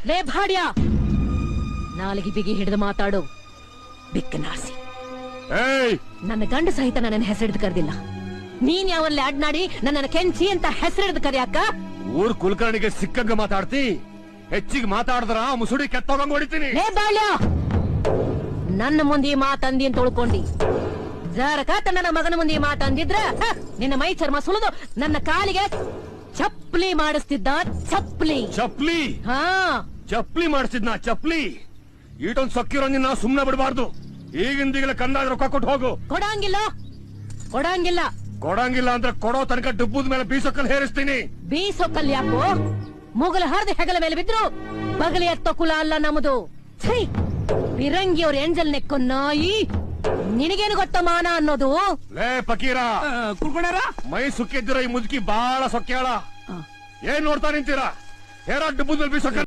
ಲೇ ಭಾಡ್ಯ, ನಾಲಿಗೆ ಬಿಗಿ ಹಿಡಿದು ಮಾತಾಡು. ಬಿಕ್ಕನಾಸಿ ನನ್ನ ಗಂಡ ಸಹಿತ ನನ್ನ ಹೆಸರಿಡ್ದು ಕರೆದಿಲ್ಲ. ನೀನ್ ಯಾವಲ್ಲಿ ಅಡ್ನಾಡಿ ನನ್ನನ್ನು ಕೆಂಚಿ ಅಂತ ಹೆಸರಿಡ್ದು ಕರೆಯಾಕ? ಊರ್ ಕುಲಕರ್ಣಿಗೆ ಸಿಕ್ಕಂಗ ಮಾತಾಡ್ತಿ. ಹೆಚ್ಚಿಗೆ ಮಾತಾಡಿದ್ರ ಮುಸುಡಿ ಕೆತ್ತೋಗಂಗ್ ಹೊಡಿತೀನಿ. ಲೇ ಬಾಳ್ಯ, ನನ್ನ ಮುಂದೆ ಈ ಮಾತಂದಿ ಅಂತ ಉಳ್ಕೊಂಡಿ. ಜರಕಾತ ನನ್ನ ಮಗನ ಮುಂದೆ ಈ ಮಾತಂದಿದ್ರ ನಿನ್ನ ಮೈ ಚರ್ಮ ಸುಳಿದು ನನ್ನ ಕಾಲಿಗೆ ಚಪ್ಲಿ ಮಾಡಿಸ್ತಿದ್ದ. ಚಪ್ಲಿ ಚಪ್ಲಿ ಹಾ ಚಪ್ಲಿ ಮಾಡಿಸ್ತಿದ್ನ. ಚಪ್ಲಿ ಈಟೊಂದ್ ಸೊಕ್ಕಿರೋ ನಿನ್ನ ಸುಮ್ನೆ ಬಿಡಬಾರ್ದು. ಈಗಿಂದೀಗಲೇ ಕಂದಾಯ ರೊಕ್ಕ ಕೊಟ್ಟು ಹೋಗು. ಕೊಡಂಗಿಲ್ಲ ಕೊಡಂಗಿಲ್ಲ ಕೊಡಂಗಿಲ್ಲ ಅಂದ್ರೆ ಕೊಡೋ ತನಕ ಡುಬ್ಬದ ಮೇಲೆ ಬೀಸೊಕ್ಕಲ್ ಹೇರಿಸ್ತೀನಿ. ಬೀಸೊಕ್ಕಲ್ ಯಾಕೋ? ಮುಗಲ ಹರಿದ ಹೆಗಲ ಮೇಲೆ ಬಿದ್ರು ಬಗಲಿ ಎತ್ತೋ ಕುಲ ಅಲ್ಲ ನಮ್ಮದು. ಬಿರಂಗಿ ಅವ್ರ ಎಂಜಲ್ ನೆಕ್ಕೋ ನಾಯಿ. ನಿನಗೇನು ಗೊತ್ತ ಮಾನ ಅನ್ನೋದು? ಲೇ ಫಕೀರ, ಕುಳ್ಕೊಂಡಾರ ಮೈ ಸುಕ್ಕಿದ್ದೀರ ಈ ಮುದುಕಿ ಬಾಳ ಸೊಕ್ಕ್ಯಾಳ. ಏನ್ ನೋಡ್ತಾ ನಿಂತೀರಾ? ಹೇರ ಡುಬ್ಬದ ಮೇಲೆ ಬೀಸೊಕ್ಕ